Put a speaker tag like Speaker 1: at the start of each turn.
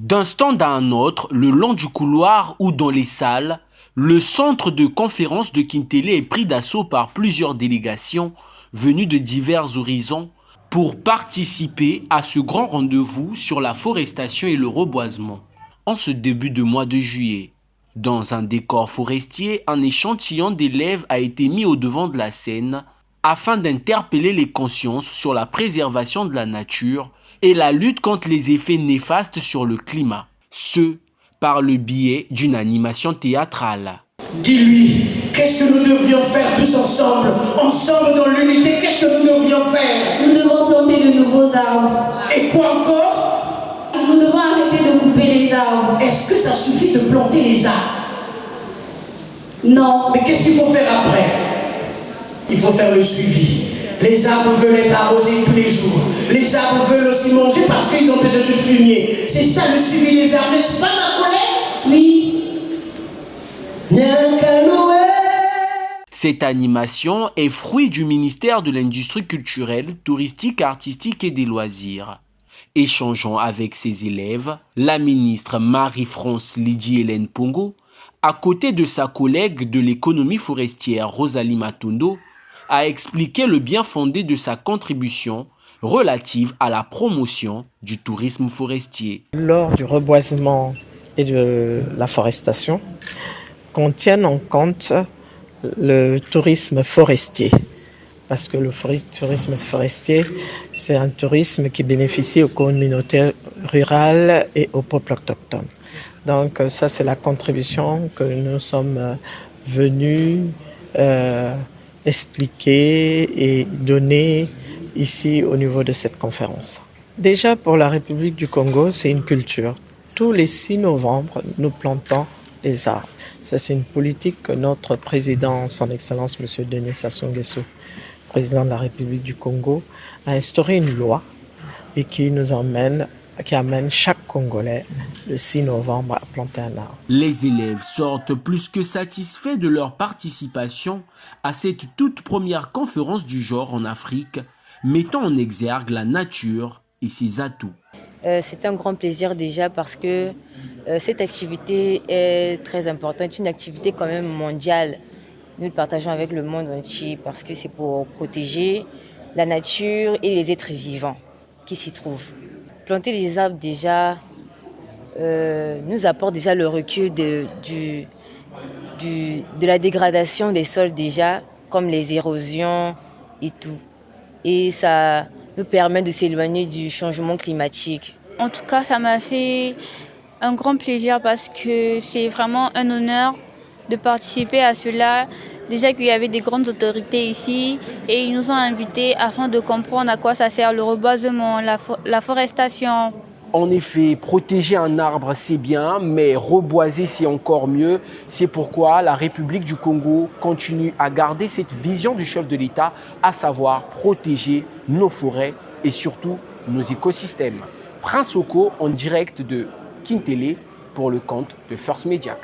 Speaker 1: D'un stand à un autre, le long du couloir ou dans les salles, le centre de conférence de Kintélé est pris d'assaut par plusieurs délégations venues de divers horizons pour participer à ce grand rendez-vous sur la forestation et le reboisement. En ce début de mois de juillet, dans un décor forestier, un échantillon d'élèves a été mis au devant de la scène afin d'interpeller les consciences sur la préservation de la nature et la lutte contre les effets néfastes sur le climat, ce par le biais d'une animation théâtrale.
Speaker 2: Dis-lui, qu'est-ce que nous devrions faire tous ensemble, ensemble dans l'unité, qu'est-ce que nous devrions faire?
Speaker 3: Nous devons planter de nouveaux arbres.
Speaker 2: Et quoi encore?
Speaker 3: Nous devons arrêter de couper les arbres.
Speaker 2: Est-ce que ça suffit de planter les arbres?
Speaker 3: Non.
Speaker 2: Mais qu'est-ce qu'il faut faire après? Il faut faire le suivi. Les arbres veulent être arrosés tous les jours. Les arbres veulent aussi manger parce qu'ils ont besoin de fumier. C'est ça le suivi des arbres, n'est-ce pas, ma collègue?
Speaker 3: Oui.
Speaker 1: Cette animation est fruit du ministère de l'Industrie culturelle, touristique, artistique et des loisirs. Échangeant avec ses élèves, la ministre Marie-France Lydie-Hélène Pongo, à côté de sa collègue de l'économie forestière Rosalie Matondo, a expliqué le bien fondé de sa contribution relative à la promotion du tourisme forestier.
Speaker 4: Lors du reboisement et de la forestation, qu'on tienne en compte le tourisme forestier. Parce que le tourisme forestier, c'est un tourisme qui bénéficie aux communautés rurales et aux peuples autochtones. Donc ça, c'est la contribution que nous sommes venus expliquer et donner ici au niveau de cette conférence. Déjà pour la République du Congo, c'est une culture. Tous les 6 novembre, nous plantons des arbres. Ça, c'est une politique que notre président, son Excellence M. Denis Sassou Nguesso, président de la République du Congo, a instauré une loi et qui amène chaque Congolais le 6 novembre à planter un arbre.
Speaker 1: Les élèves sortent plus que satisfaits de leur participation à cette toute première conférence du genre en Afrique, mettant en exergue la nature et ses atouts.
Speaker 5: C'est un grand plaisir déjà parce que cette activité est très importante, une activité quand même mondiale. Nous le partageons avec le monde entier parce que c'est pour protéger la nature et les êtres vivants qui s'y trouvent. Planter des arbres déjà nous apporte déjà le recul de la dégradation des sols déjà, comme les érosions et tout. Et ça nous permet de s'éloigner du changement climatique.
Speaker 6: En tout cas, ça m'a fait un grand plaisir parce que c'est vraiment un honneur de participer à cela. Déjà qu'il y avait des grandes autorités ici et ils nous ont invités afin de comprendre à quoi ça sert le reboisement, la forestation.
Speaker 1: En effet, protéger un arbre, c'est bien, mais reboiser, c'est encore mieux. C'est pourquoi la République du Congo continue à garder cette vision du chef de l'État, à savoir protéger nos forêts et surtout nos écosystèmes. Prince Oko en direct de Kintélé pour le compte de First Mediac.